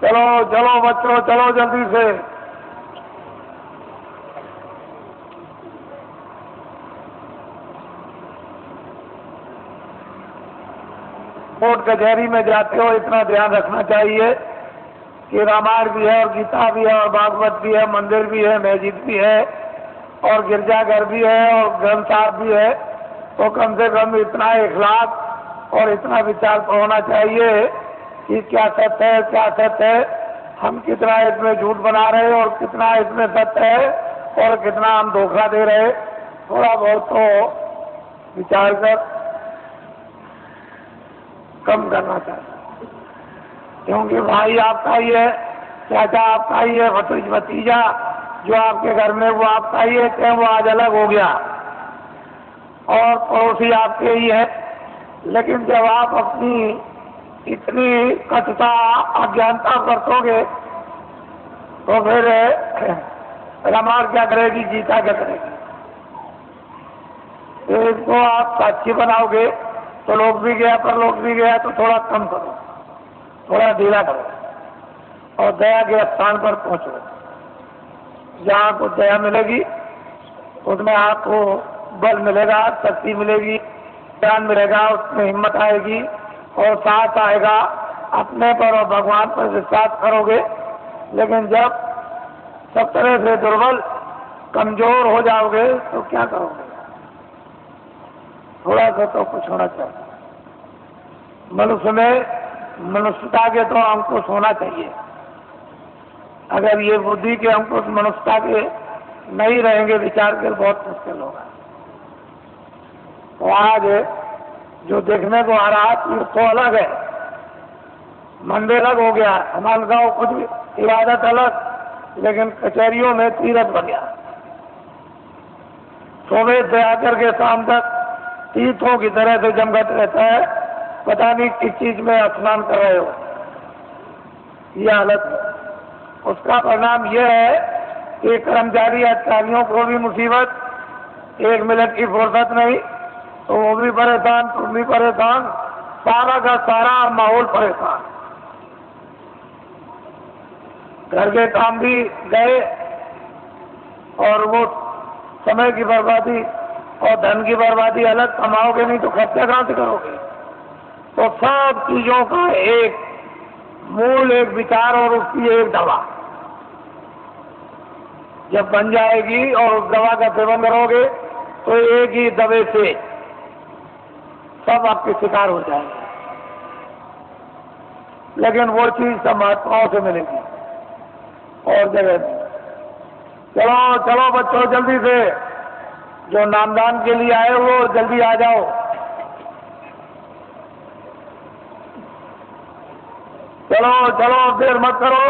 चलो चलो बच्चों, चलो जल्दी से। कोर्ट कचहरी में जाते हो इतना ध्यान रखना चाहिए कि रामायण भी है और गीता भी है और भागवत भी है, मंदिर भी है, मस्जिद भी है और गिरजाघर भी है और ग्रंथ साहब भी है। तो कम से कम इतना इखलास और इतना विचार तो होना चाहिए कि क्या सत्य है, क्या सत्य है, हम कितना इसमें झूठ बना रहे और कितना इसमें सत्य है और कितना हम धोखा दे रहे। थोड़ा बहुत तो विचार कर कम करना चाहिए, क्योंकि भाई आपका ही है, चाचा आपका ही है, भतीजा जो आपके घर में वो आपका ही है, चाहे वो आज अलग हो गया और पड़ोसी आपके ही है। लेकिन जब आप अपनी इतनी कटुता अज्ञानता बरतोगे तो फिर रामायण क्या करेगी, गीता क्या करेगी। तो इसको आप साक्षी बनाओगे तो लोग भी गया पर लोग भी गया तो थोड़ा कम करो, थोड़ा ढीला करो और दया के स्थान पर पहुंचो। जहाँ आपको दया मिलेगी उसमें आपको बल मिलेगा, शक्ति मिलेगी, ज्ञान मिलेगा, उसमें हिम्मत आएगी और साथ आएगा। अपने पर और भगवान पर विश्वास करोगे। लेकिन जब सब तरह से दुर्बल कमजोर हो जाओगे तो क्या करोगे। थोड़ा सा तो कुछ होना चाहिए। मनुष्य में मनुष्यता के तो अंकुश होना चाहिए। अगर ये बुद्धि के अंकुश मनुष्यता के नहीं रहेंगे विचार के, बहुत मुश्किल होगा। तो आज जो देखने को आ रहा तो अलग है, मंदिर अलग हो गया, हमारे गाँव कुछ भी इबादत अलग, लेकिन कचहरियों में तीर्थ बन गया। सुबह से आकर के शाम तक तीर्थों की तरह से जमघट रहता है, पता नहीं किस चीज में स्नान कर रहे हो। ये हालत है। उसका परिणाम यह है कि कर्मचारी अधिकारियों को भी मुसीबत, 1 मिनट की फुर्सत नहीं, तो वो भी परेशान, तुम भी परेशान, सारा का सारा माहौल परेशान। घर के काम भी गए और वो समय की बर्बादी और धन की बर्बादी अलग। कमाओगे नहीं तो खर्चा कहाँ से करोगे। तो सब चीजों का एक मूल, एक विचार और उसकी एक दवा जब बन जाएगी और उस दवा का सेवन करोगे तो एक ही दवे से सब आपके शिकार हो जाएंगे। लेकिन वो चीज सब महात्माओं से मिलेगी और जगह में। चलो चलो बच्चों जल्दी से, जो नामदान के लिए आए हो जल्दी आ जाओ। चलो चलो देर मत करो।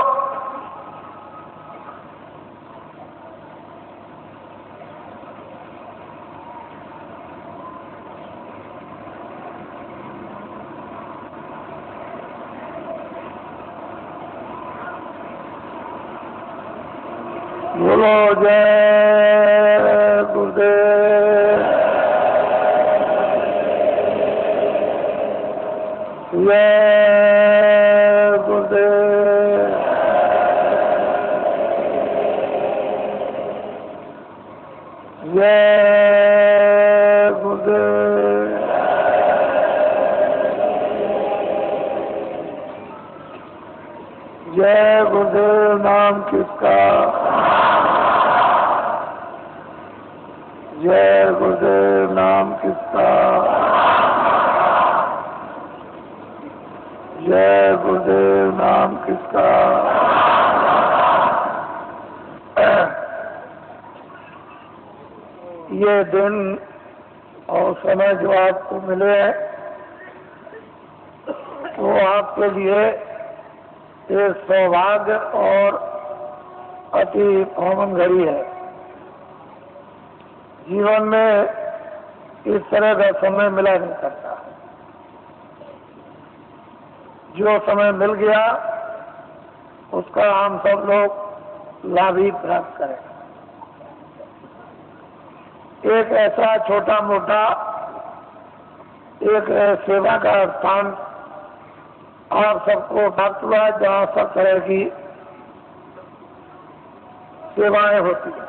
बोलो जय गुरुदेव, जय गुरुदेव, जय गुरुदेव। जय गुरुदेव नाम किसका, जय गुरुदेव नाम किसका, जय गुरुदेव नाम किसका। ये दिन और समय जो आपको मिले हैं वो आपके लिए एक सौभाग्य और अति पावन घड़ी है। जीवन में इस तरह का समय मिला नहीं करता। जो समय मिल गया उसका हम सब लोग लाभ ही प्राप्त करें। एक ऐसा छोटा मोटा एक सेवा का स्थान आप सबको प्राप्त हुआ जहाँ सब तरह की सेवाएं होती हैं।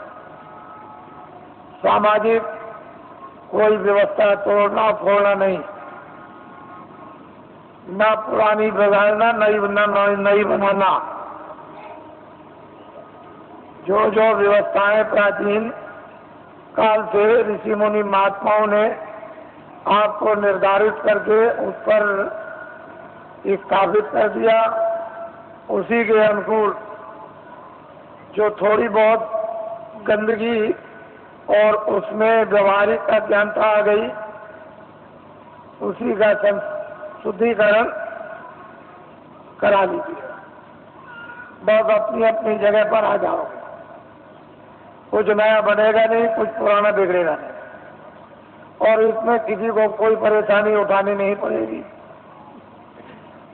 सामाजिक कोई व्यवस्था तोड़ना फोड़ना नहीं, न पुरानी बिगाड़ना, नई बनाना। जो जो व्यवस्थाएं प्राचीन काल से ऋषि मुनि महात्माओं ने आपको निर्धारित करके उस पर स्थापित कर दिया, उसी के अनुकूल जो थोड़ी बहुत गंदगी और उसमें व्यवहारिक अज्ञानता आ गई, उसी का शुद्धिकरण करा लीजिए। बस अपनी अपनी जगह पर आ जाओगे। कुछ नया बनेगा नहीं, कुछ पुराना बिगड़ेगा नहीं, और इसमें किसी को कोई परेशानी उठानी नहीं पड़ेगी।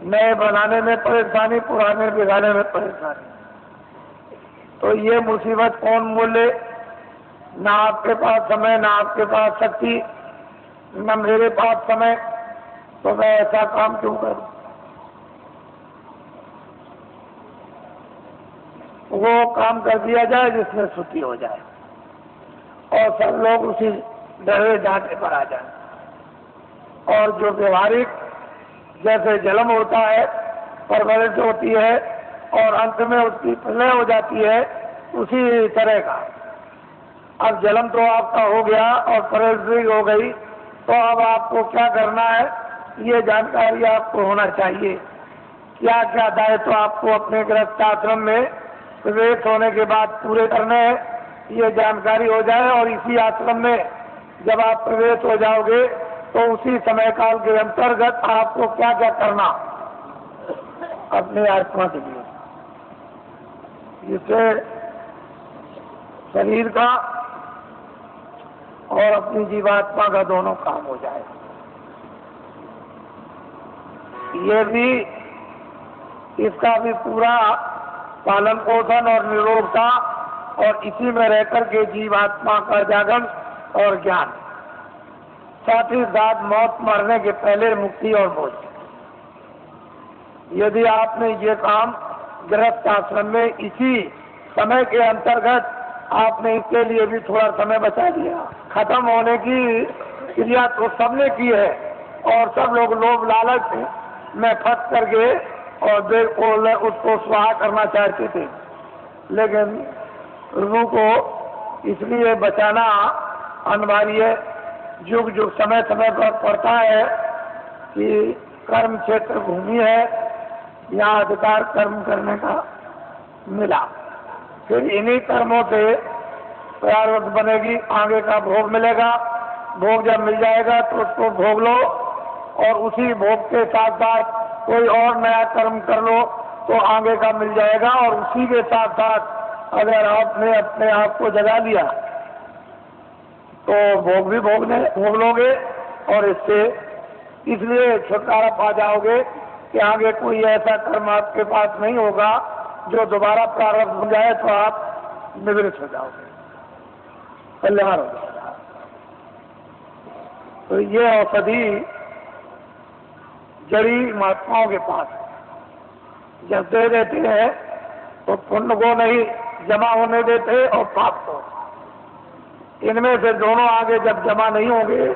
नए बनाने में परेशानी, पुराने बिगाड़ने में परेशानी। तो ये मुसीबत कौन मोले? ना आपके पास समय, ना आपके पास शक्ति, न मेरे पास समय, तो मैं ऐसा काम क्यों करूं? वो काम कर दिया जाए जिसमें छुट्टी हो जाए और सब लोग उसी डरे डांटे पर आ जाए। और जो व्यवहारिक जैसे जन्म होता है, परवरिश होती है और अंत में उसकी प्रलय हो जाती है, उसी तरह का अब जन्म तो आपका हो गया और परवरिश हो गई, तो अब आपको क्या करना है ये जानकारी आपको होना चाहिए। क्या क्या दायित्व तो आपको अपने गृहस्थ आश्रम में प्रवेश होने के बाद पूरे करने हैं, ये जानकारी हो जाए। और इसी आश्रम में जब आप प्रवेश हो जाओगे तो उसी समय काल के अंतर्गत आपको क्या क्या करना अपने आत्मा के लिए, जिससे शरीर का और अपनी जीवात्मा का दोनों काम हो जाए। ये भी, इसका भी पूरा पालन पोषण और निरोगता और इसी में रहकर के जीवात्मा का जागरण और ज्ञान, साथ ही साथ मौत मरने के पहले मुक्ति और मोक्ष। यदि आपने ये काम गृहस्थ आश्रम में इसी समय के अंतर्गत आपने इसके लिए भी थोड़ा समय बचा दिया। खत्म होने की क्रिया तो सबने की है और सब लोग लोभ लालच में फंस करके और देर को उसको स्वाहा करना चाहते थे, लेकिन रूह को इसलिए बचाना अनिवार्य युग युग समय समय पर पड़ता है कि कर्म क्षेत्र भूमि है, यहाँ अधिकार कर्म करने का मिला। फिर इन्हीं कर्मों से प्रारब्ध बनेगी, आगे का भोग मिलेगा। भोग जब मिल जाएगा तो उसको भोग लो और उसी भोग के साथ साथ कोई और नया कर्म कर लो तो आगे का मिल जाएगा। और उसी के साथ साथ अगर आपने अपने आप को जगा लिया तो भोग भी भोग लोगे और इससे इसलिए छुटकारा पा जाओगे कि आगे कोई ऐसा कर्म आपके पास नहीं होगा जो दोबारा प्रारब्ध हो जाए तो आप निवृत्त हो जाओगे, कल्याण हो जाएगा। तो ये औषधि जड़ी महात्माओं के पास जब दे देते हैं तो पुण्य को नहीं जमा होने देते और पाप को। इनमें से दोनों आगे जब जमा नहीं होंगे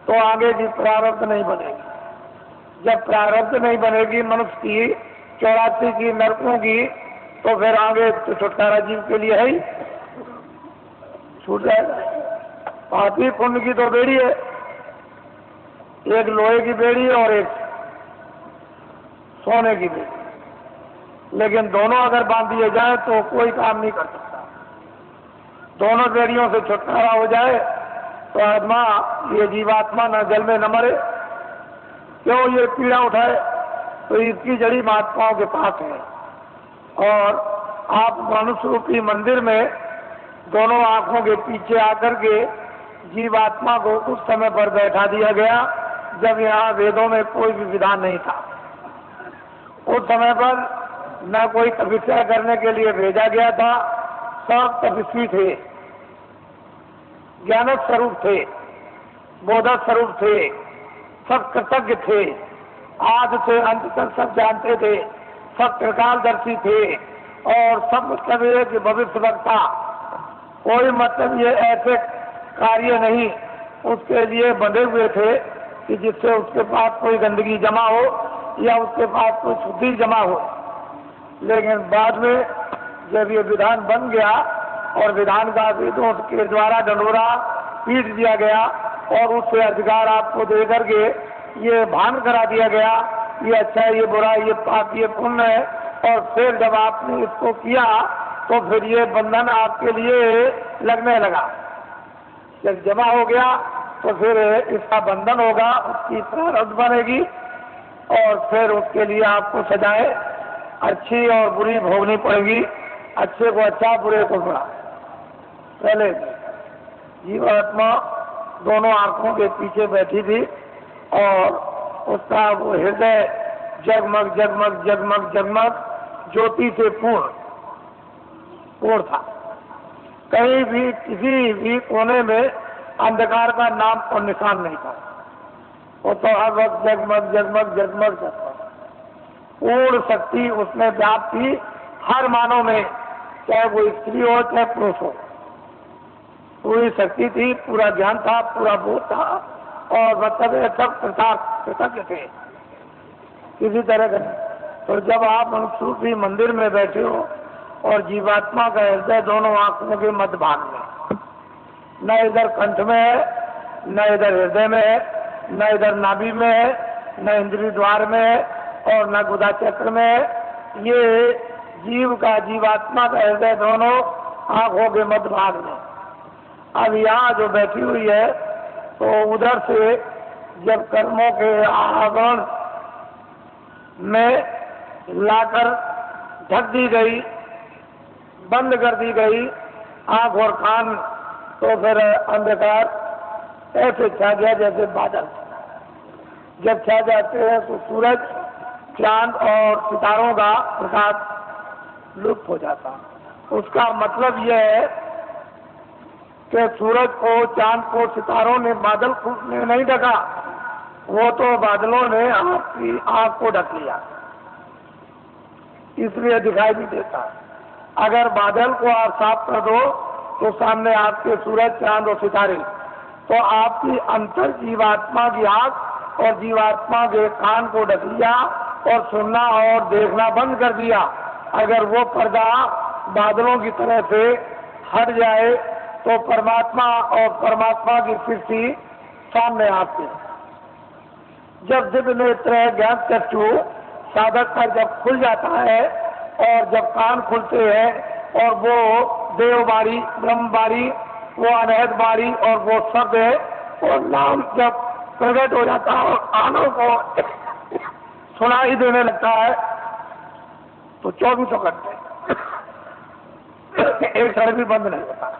तो आगे की प्रारब्ध नहीं बनेगी। जब प्रारब्ध नहीं बनेगी मनुष्य की 84 की नरकों की, तो फिर आगे तो छुटकारा जीव के लिए है ही, छूट जाएगा। पापी पुण्य की तो बेड़ी है, एक लोहे की बेड़ी और एक सोने की बेड़ी, लेकिन दोनों अगर बांध दिए जाए तो कोई काम नहीं कर सकता। दोनों बेड़ियों से छुटकारा हो जाए तो आत्मा, ये जीवात्मा न जल में न मरे। क्यों ये पीड़ा उठाए? तो इसकी जड़ी महात्माओं के पास है। और आप मनुष्य रूपी मंदिर में दोनों आंखों के पीछे आकर के जीवात्मा को उस समय पर बैठा दिया गया जब यहाँ वेदों में कोई भी विधान नहीं था। उस समय पर न कोई तपस्या करने के लिए भेजा गया था, सब तपस्वी थे, ज्ञान स्वरूप थे, बोध स्वरूप थे, सब कृतज्ञ थे आदि से अंत तक सब जानते थे, सब त्रिकालदर्शी थे और सब मतलब ये कि भविष्य वक्ता, कोई मतलब ये ऐसे कार्य नहीं उसके लिए बंधे हुए थे कि जिससे उसके पास कोई गंदगी जमा हो या उसके पास कोई शुद्धि जमा हो। लेकिन बाद में जब ये विधान बन गया और विधान का वेदों के द्वारा डंडोरा पीट दिया गया और उससे अधिकार आपको दे करके ये भान करा दिया गया, ये अच्छा है, ये बुरा, ये पाप, ये पुण्य है, और फिर जब आपने इसको किया तो फिर ये बंधन आपके लिए लगने लगा। जब जमा हो गया तो फिर इसका बंधन होगा, उसकी प्रारब्ध बनेगी और फिर उसके लिए आपको सजाएं अच्छी और बुरी भोगनी पड़ेगी, अच्छे को अच्छा, बुरे को बुरा। पहले जीवात्मा दोनों आंखों के पीछे बैठी थी और उसका वो हृदय जगमग जगमग जगमग जगमग ज्योति से पूर्ण था। कहीं भी किसी भी कोने में अंधकार का नाम और निशान नहीं था। वो तो हर वक्त जगमग जगमग जगमग जगमग पूर्ण शक्ति उसमें व्याप्त थी हर मानव में, चाहे वो स्त्री हो चाहे पुरुष हो। पूरी शक्ति थी, पूरा ज्ञान था, पूरा बोध था और मतलब सब कृतज्ञ थे किसी तरह का। तो जब आप मनुष्य मंदिर में बैठे हो और जीवात्मा का हृदय दोनों आंखों के मध्य भाग में, न इधर कंठ में है, न इधर हृदय में है, न इधर नाभि में है, न इंद्रिय द्वार में है और न गुदा चक्र में है, ये जीव का जीवात्मा का हृदय दोनों आंखों के मध्य भाग में। अब यहाँ जो बैठी हुई है तो उधर से जब कर्मों के आवरण में लाकर ढक दी गई, बंद कर दी गई आंख और कान, तो फिर अंधकार ऐसे छा गया जैसे बादल। जब छा जाते हैं तो सूरज, चांद और सितारों का प्रकाश लुप्त हो जाता। उसका मतलब यह है कि सूरज को, चांद को सितारों ने, बादल ने नहीं ढका, वो तो बादलों ने आपकी आंख को ढक लिया, इसलिए दिखाई नहीं देता। अगर बादल को आप साफ कर दो तो सामने आपके सूरज, चांद और सितारे, तो आपकी अंतर जीवात्मा की आंख और जीवात्मा के कान को ढक लिया और सुनना और देखना बंद कर दिया। अगर वो पर्दा बादलों की तरह से हट जाए तो परमात्मा और परमात्मा की सृष्टि सामने आती। जब दिव्य नेत्र ज्ञान चक्षु साधक का जब खुल जाता है और जब कान खुलते हैं और वो देवबारी, ब्रह्मबारी, वो अनहद बारी और वो शब्द है और नाम जब प्रकट हो जाता है और कानों को सुनाई देने लगता है तो 24 घंटे एक क्षण भी बंद नहीं होता।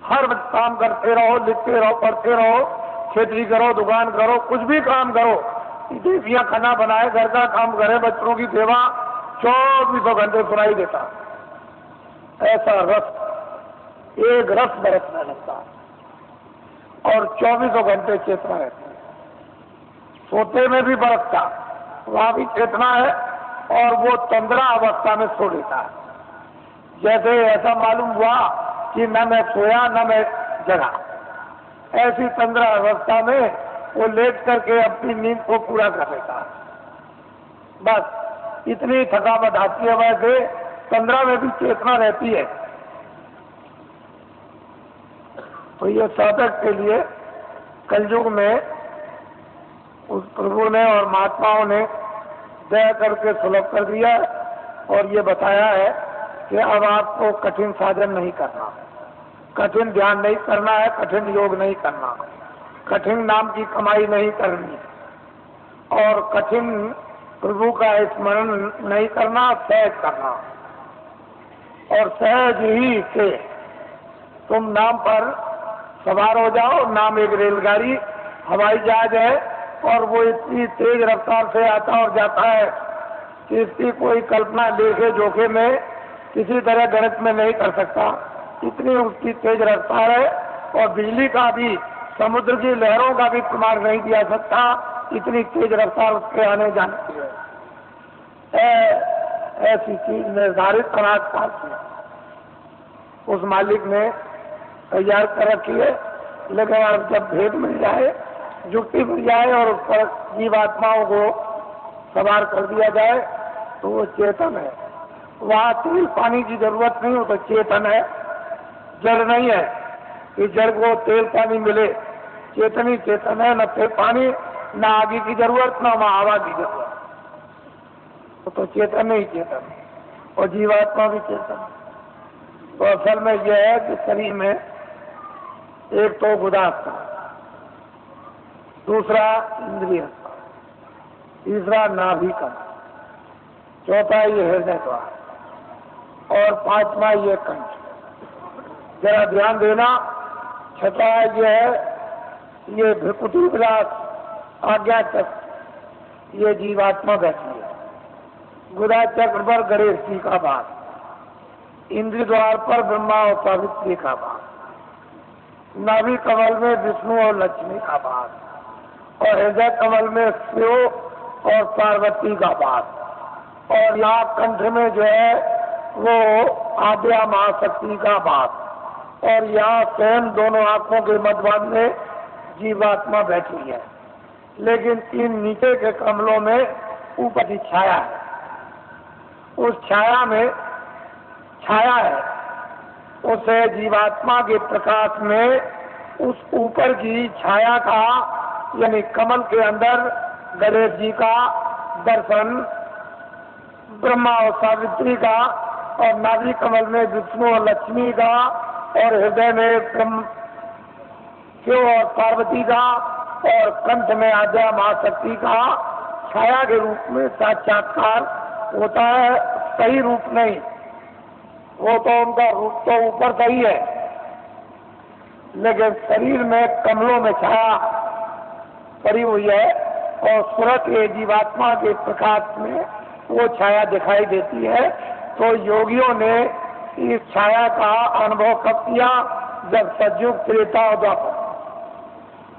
हर वक्त काम करते रहो, लिखते रहो, पढ़ते रहो, खेती करो, दुकान करो, कुछ भी काम करो, देवियां खाना बनाए, घर का काम करे, बच्चों की सेवा, 24 घंटे सुनाई देता। ऐसा रस, एक रस बरसने लगता और 24 घंटे चेतना रहती है। सोते में भी बरसता, वहां भी चेतना है और वो तंद्रा अवस्था में सो लेता है। जैसे ऐसा मालूम हुआ कि न मैं सोया न मैं जगा, ऐसी तंद्रा अवस्था में वो लेट करके अपनी नींद को पूरा कर लेता है। बस इतनी थकावट आती है, वैसे तंद्रा में भी चेतना रहती है। तो ये साधक के लिए कलयुग में उस प्रभु ने और महात्माओं ने दया करके सुलभ कर दिया और ये बताया है कि अब आपको कठिन साधन नहीं करना, कठिन ध्यान नहीं करना है, कठिन योग नहीं करना, कठिन नाम की कमाई नहीं करनी और कठिन प्रभु का स्मरण नहीं करना, सहज करना। और सहज ही से तुम नाम पर सवार हो जाओ। नाम एक रेलगाड़ी, हवाई जहाज है और वो इतनी तेज रफ्तार से आता और जाता है कि इसकी कोई कल्पना लेखे जोखे में किसी तरह गणित में नहीं कर सकता। इतनी उसकी तेज रफ्तार है और बिजली का भी, समुद्र की लहरों का भी प्रमाण नहीं दिया सकता, इतनी तेज रफ्तार उसके आने जाने की है। ऐसी चीज निर्धारित अनाज पास है उस मालिक ने तैयार कर रखी है, लेकिन अब जब भेद मिल जाए, जुक्ति मिल जाए और उस पर जीवात्माओं को सवार कर दिया जाए तो वो चेतन है। वहाँ तेल पानी की जरूरत नहीं हो तो चेतन है, जड़ नहीं है कि जड़ को तेल पानी मिले। चेतन ही चेतन है, न तेल पानी, न आगे की जरूरत, न हवा की जरूरत। तो चेतन ही चेतन और जीवात्मा भी चेतन। तो असल में यह है कि शरीर में एक तो गुदास्ता, दूसरा इंद्रिय, तीसरा नाभिकम, चौथा ये हृदय द्वार और पांचवा ये कंठ। जरा ध्यान देना, छठा ये है ये भृकुटी विलास आज्ञा चक्र, ये जीवात्मा बैठी है। गुदा चक्र पर गणेश जी का भाग, इंद्रिय द्वार पर ब्रह्मा और सावित्री का भाग, नाभि कमल में विष्णु और लक्ष्मी का भाग और हृदय कमल में शिव और पार्वती का भाग और यहाँ कंठ में जो है वो आद्या महाशक्ति का भाग और यहाँ स्वयं दोनों आंखों के मध्यभाग में जीवात्मा बैठी है। लेकिन इन नीचे के कमलों में ऊपर की छाया है, उस छाया में छाया है, उस जीवात्मा के प्रकाश में उस ऊपर की छाया का यानी कमल के अंदर गणेश जी का दर्शन, ब्रह्मा और सावित्री का और नाभि कमल में विष्णु और लक्ष्मी का और हृदय में ब्रह्म शिव और पार्वती का और कंठ में आद्या महाशक्ति का छाया के रूप में साक्षात्कार होता है। सही रूप नहीं, वो तो उनका रूप तो ऊपर सही है, लेकिन शरीर में कमलों में छाया पड़ी हुई है और सूरत के जीवात्मा के प्रकाश में वो छाया दिखाई देती है। तो योगियों ने इस छाया का अनुभव कब किया? जब सतयुग त्रेता और द्वापर,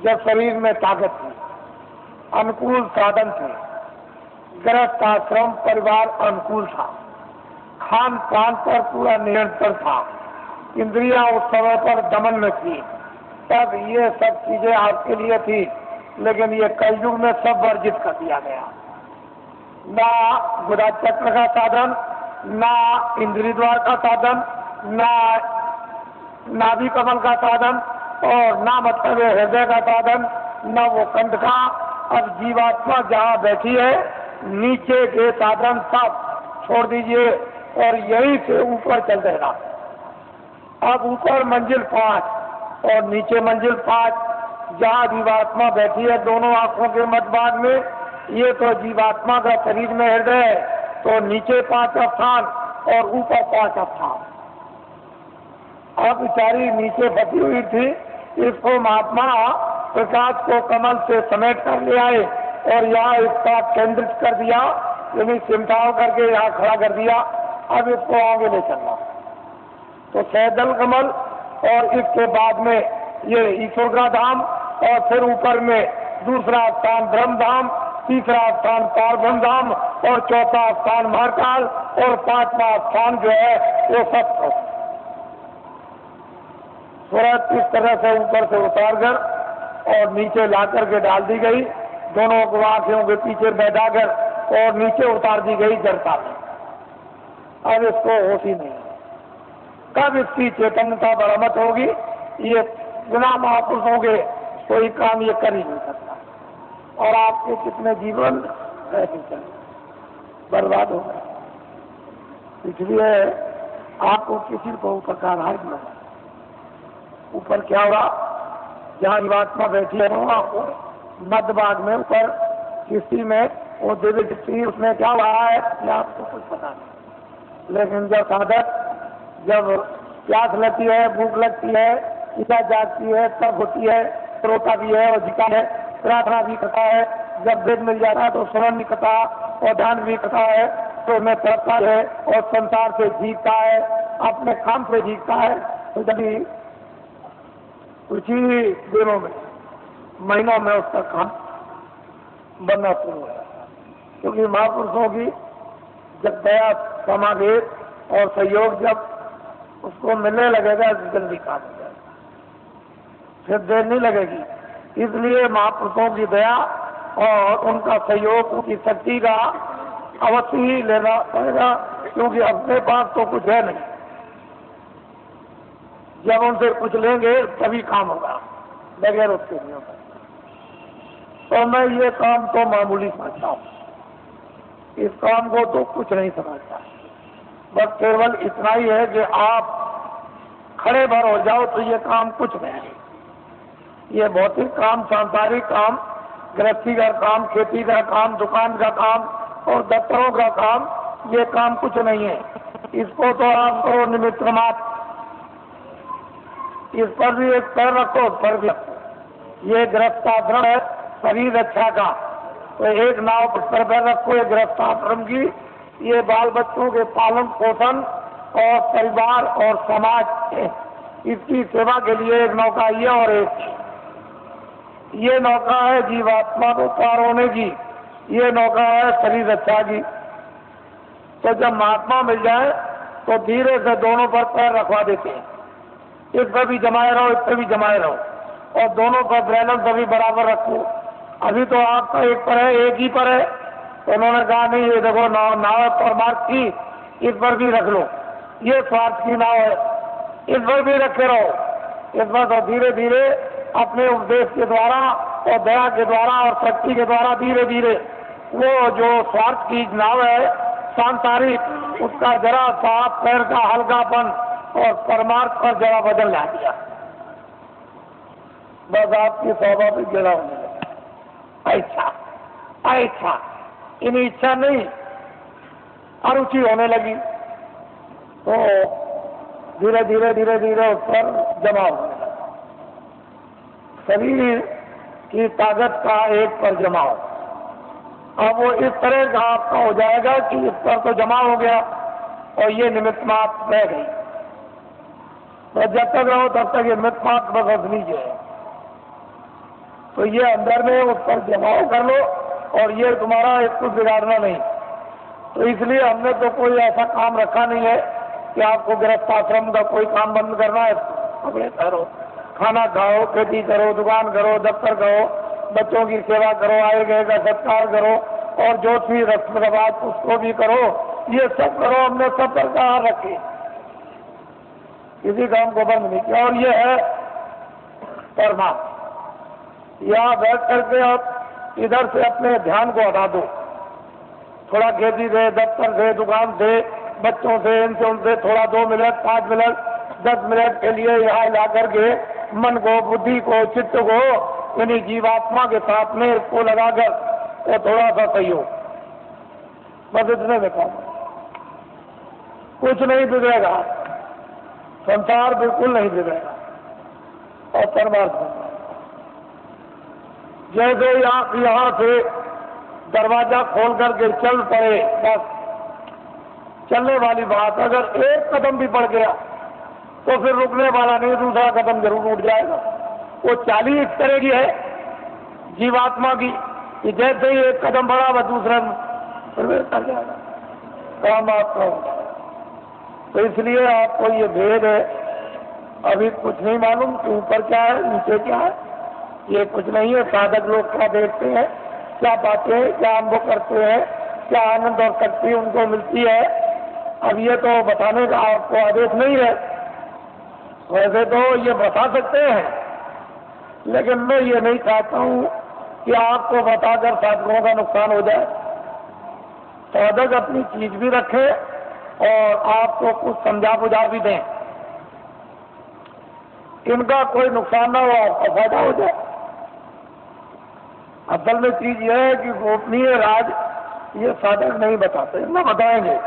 जब शरीर में ताकत थी, अनुकूल साधन थे, गृहस्थ आश्रम परिवार अनुकूल था, खान पान पर पूरा नियंत्रण था, इंद्रियां उस समय पर दमन में थी, तब ये सब चीजें आपके लिए थी। लेकिन ये कलयुग में सब वर्जित कर दिया गया। ना गुदा चक्र का साधन, ना इंद्रिय द्वार का साधन, ना नाभि कमल का साधन और ना मतलब हृदय का साधन, न वो कंठ का। अब जीवात्मा जहाँ बैठी है, नीचे के साधन सब छोड़ दीजिए और यहीं से ऊपर चल देना। अब ऊपर मंजिल 5 और नीचे मंजिल 5, जहाँ जीवात्मा बैठी है दोनों आंखों के मध्य भाग में, ये तो जीवात्मा का शरीर में हृदय है, तो नीचे 5 स्थान और ऊपर 5 स्थान। अब बेचारी नीचे फंसी हुई थी, इसको महात्मा प्रकाश को कमल से समेट कर ले आए और यहाँ इसका केंद्रित कर दिया, यानी सिमटाव करके यहाँ खड़ा कर दिया। अब इसको आगे ले चलना, तो सैदल कमल और इसके बाद में ये ईश्वर का धाम और फिर ऊपर में दूसरा स्थान ब्रह्म धाम, तीसरा स्थान पारब्रह्म धाम और चौथा स्थान महाकाल और 5वां स्थान जो है वो सत्य। सूरत इस तरह से ऊपर से उतार कर और नीचे ला करके डाल दी गई, दोनों को आंखों के पीछे बैठा कर और नीचे उतार दी गई जड़ता में। अब इसको होश ही नहीं, कब इसकी चैतन्यता बरामद होगी? ये बिना महापुरुषों के कोई काम ये कर ही नहीं सकता और आपके कितने जीवन ऐसे चले बर्बाद हो गए। इसलिए आपको किसी को उपकार है नहीं। ऊपर क्या हो रहा? जहाँ जीवात्मा बैठी है आपको मध्य भाग में ऊपर किसी में वो दिव्य दृष्टि, उसमें क्या हो रहा है ये आपको कुछ पता नहीं। लेकिन जब साधक जब प्यास लगती है, भूख लगती है, इच्छा जागती है, तब होती है, रोता भी है और जीता है, प्रार्थना भी करता है। जब वेद मिल जाता है तो श्रवण भी करता और ध्यान भी करता है, तो मैं तड़पता है और संसार से जीतता है, अपने काम से जीतता है। तो जब कुछ ही दिनों में, महीनों में उसका काम बनना शुरू हो जाता है। क्योंकि महापुरुषों की जब दया समावेश और सहयोग जब उसको मिलने लगेगा जल्दी काम हो जाएगा, फिर देर नहीं लगेगी। इसलिए महापुरुषों की दया और उनका सहयोग, उनकी शक्ति का अवश्य ही लेना पड़ेगा, क्योंकि अपने पास तो कुछ है नहीं। जब उनसे कुछ लेंगे तभी काम होगा, बगैर उसके नहीं होगा। तो मैं ये काम तो मामूली समझता हूँ, इस काम को तो कुछ नहीं समझता। बस केवल इतना ही है कि आप खड़े भर हो जाओ तो ये काम कुछ नहीं है। ये भौतिक काम, सांसारिक काम, गृहस्थी का काम, खेती का काम, दुकान का काम और दफ्तरों का काम, ये काम कुछ नहीं है। इसको तो आप करो निमित्त मात्र, इस पर भी एक पैर रखो, उस पर भी रखो। ये गृहस्थाश्रम है शरीर रक्षा का, तो एक नाव पर पैर रखो ये गृहस्थाश्रम की, ये बाल बच्चों के पालन पोषण और परिवार और समाज इसकी सेवा के लिए एक नौका ये, और एक ये नौका है जीवात्मा को पार होने की, ये नौका है शरीर रक्षा की। तो जब महात्मा मिल जाए तो धीरे से दोनों पर पैर रखवा देते हैं, इस पर भी जमाए रहो, इस पर भी जमाए रहो, और दोनों पर बैलेंस सभी बराबर रखो। अभी तो आपका एक पर है, एक ही पर है, तो उन्होंने कहा नहीं ये देखो नाव परमार्थ की, इस पर भी रख लो, ये स्वार्थ की नाव है, इस पर भी रखे रहो। इस पर तो धीरे धीरे अपने उपदेश के द्वारा और दया के द्वारा और शक्ति के द्वारा धीरे धीरे वो जो स्वार्थ की नाव है सांसारिक, उसका जरा सा पैर का हल्कापन और परमार्थ पर जरा बदल ला दिया, बस आपकी स्वाभाविक जरा होने लगा। ऐसा इन इच्छा नहीं, अरुचि होने लगी, तो धीरे धीरे धीरे धीरे उस पर जमा होने लगा। शरीर की ताकत का एक पर जमाव, अब वो इस तरह का आपका हो जाएगा कि इस पर तो जमा हो गया और ये निमित्त मात्र रह गई। तो जब तक रहो तब तक ये निमित्त मात्र बस लीजिए, तो ये अंदर में उस पर जमाव कर लो और ये तुम्हारा एक कुछ बिगाड़ना नहीं। तो इसलिए हमने तो कोई ऐसा काम रखा नहीं है कि आपको गृहस्थाश्रम का कोई काम बंद करना है, कपड़े ठहरो, खाना खाओ, खेती करो, दुकान करो, दफ्तर करो, बच्चों की सेवा करो, आए गए का सत्कार करो, और जो भी रस्म रिवाज उसको भी करो, ये सब करो। हमने सब पर कहा रखे, किसी काम को बंद नहीं किया। और ये है परमात्मा। यहाँ बैठ करके आप इधर से अपने ध्यान को हटा दो, थोड़ा खेती से, दफ्तर से, दुकान से, बच्चों से, इनसे उनसे थोड़ा 2 मिनट 5 मिनट 10 मिनट के लिए यहाँ ला करके मन को, बुद्धि को, चित्त को यानी जीवात्मा के साथ में इसको लगाकर वो थोड़ा सा सहयोग, बस इतने में काम, कुछ नहीं बिगड़ेगा, संसार बिल्कुल नहीं बिगड़ेगा और परमार्थ। जैसे आप यहाँ से दरवाजा खोल करके चल पड़े, बस चलने वाली बात, अगर एक कदम भी बढ़ गया तो फिर रुकने वाला नहीं, दूसरा कदम जरूर उठ जाएगा। वो चाली इस तरह की है जीवात्मा की कि जैसे ही एक कदम बढ़ा वह दूसरा प्रवेश कर जाएगा, काम आपका हो जाएगा। तो इसलिए आपको ये भेद है, अभी कुछ नहीं मालूम कि ऊपर क्या है नीचे क्या है, ये कुछ नहीं है। साधक लोग क्या देखते हैं, क्या पाते हैं, क्या अनुभव करते हैं, क्या आनंद और शक्ति उनको मिलती है, अब ये तो बताने का आपको आदेश नहीं है। वैसे तो ये बता सकते हैं, लेकिन मैं ये नहीं चाहता हूँ कि आपको बताकर साधकों का नुकसान हो जाए। साधक अपनी चीज भी रखे और आपको कुछ समझा बुझा भी दें, इनका कोई नुकसान ना हो, आपका फायदा हो जाए। असल में चीज यह है कि गोपनीय राज ये साधक नहीं बताते, न बताएंगे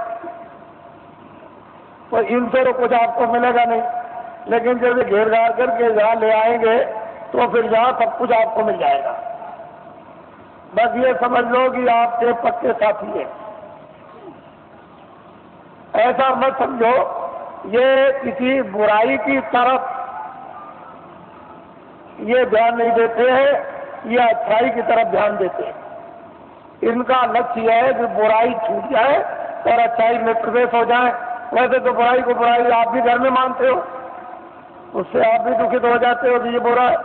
तो इनसे तो कुछ आपको मिलेगा नहीं, लेकिन जब ये घेर घार करके जहाँ ले आएंगे तो फिर यहाँ सब कुछ आपको मिल जाएगा। बस ये समझ लो कि आपके पक्के साथी है, ऐसा मत समझो ये किसी बुराई की तरफ ये ध्यान नहीं देते हैं, ये अच्छाई की तरफ ध्यान देते हैं। इनका लक्ष्य है कि बुराई छूट जाए और अच्छाई में प्रवेश हो जाए। वैसे तो बुराई को बुराई आप भी घर में मानते हो, उससे आप भी दुखित हो जाते हो कि ये बुरा है।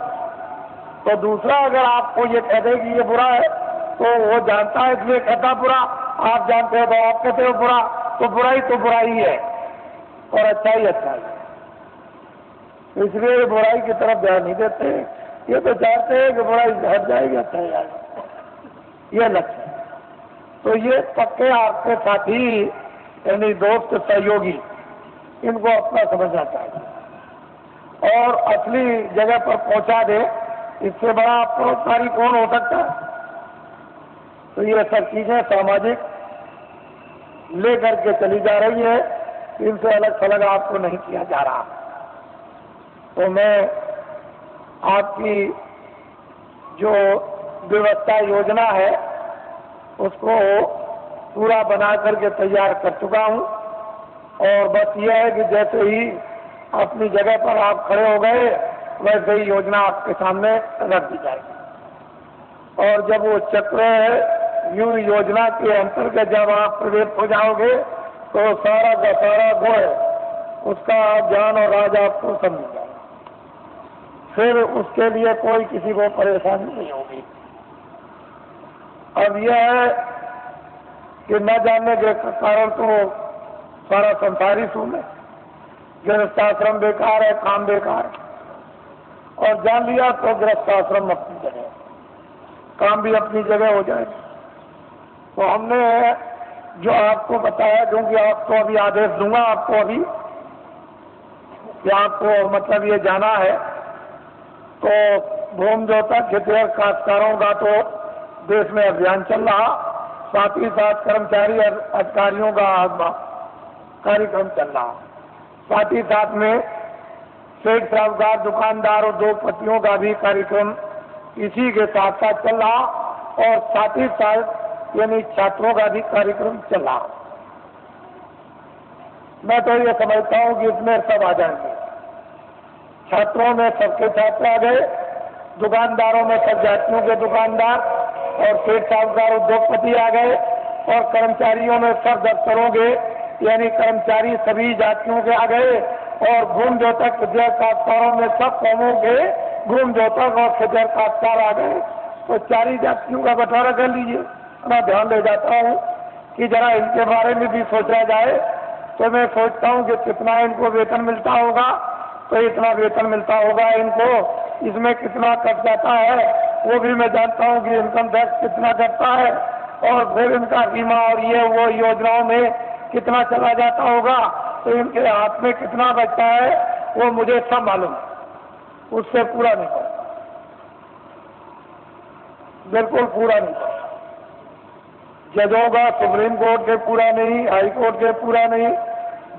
तो दूसरा अगर आपको ये कह दे कि ये बुरा है तो वो जानता है इसलिए कहता बुरा, आप जानते हो तो आप कहते हो बुरा। तो बुराई है और अच्छाई अच्छाई है। इसलिए ये बुराई की तरफ ध्यान नहीं देते, ये तो चाहते हैं कि बुराई हट जाएगी अच्छाई आएगी, ये लक्ष्य है। तो ये पक्के आपके साथी यानी दोस्त सहयोगी, इनको अपना समझना चाहिए और असली जगह पर पहुंचा दे। इससे बड़ा परोपकारी कौन हो सकता है। तो ये सब चीजें सामाजिक लेकर के चली जा रही है, इनसे अलग थलग आपको नहीं किया जा रहा। तो मैं आपकी जो व्यवस्था योजना है उसको पूरा बना करके तैयार कर चुका हूं और बस यह है कि जैसे ही अपनी जगह पर आप खड़े हो गए वैसे ही योजना आपके सामने रख दी जाएगी। और जब वो चक्र व्यूह योजना के अंतर्गत जब आप प्रवेश हो जाओगे तो सारा का सारा गुण उसका ज्ञान और राज आपको समझ जाएगा। फिर उसके लिए कोई किसी को परेशानी नहीं होगी। अब यह है कि न जानने के कारण तो सारा संसार ही शून्य है, गृहस्थाश्रम बेकार है, काम बेकार है। और जान लिया तो गृहस्थाश्रम अपनी जगह, काम भी अपनी जगह हो जाएगा। तो हमने जो आपको बताया, क्योंकि आपको अभी आदेश दूंगा आपको अभी कि आपको मतलब ये जाना है, तो भूमि जोता खेतिहर काश्तकारों का तो देश में अभियान चल रहा, साथ ही साथ कर्मचारी और अधिकारियों का कार्यक्रम चल रहा, साथ ही साथ में सेठ साहूकार दुकानदार और उद्योगपतियों का भी कार्यक्रम इसी के साथ साथ चल रहा और साथ ही साथ यानी छात्रों का भी कार्यक्रम चल रहा। मैं तो ये समझता हूँ कि इसमें सब आ जाएंगे। छात्रों में सबके छात्र आ गए, दुकानदारों में सब जातियों के दुकानदार और सेठ साहूकार उद्योगपति आ गए और कर्मचारियों में सब दफ्तरों के यानी कर्मचारी सभी जातियों के आ गए और भूमि जोतक खेतिहर काश्तकारों में सब कौमों के भूमि जोतक और खेतिहर काश्तकार आ गए। तो चारी जातियों का बंटवारा कर लीजिए। मैं ध्यान ले जाता हूँ कि जरा इनके बारे में भी सोचा जाए। तो मैं सोचता हूँ कि कितना इनको वेतन मिलता होगा, तो इतना वेतन मिलता होगा इनको, इसमें कितना कट जाता है वो भी मैं जानता हूँ कि इनकम टैक्स कितना कटता है और फिर इनका बीमा और ये वो योजनाओं में कितना चला जाता होगा, तो इनके हाथ में कितना बचता है वो मुझे सब मालूम है। उससे पूरा नहीं पड़ता, बिल्कुल पूरा नहीं पड़ता। जजों का सुप्रीम कोर्ट के पूरा नहीं, हाई कोर्ट के पूरा नहीं,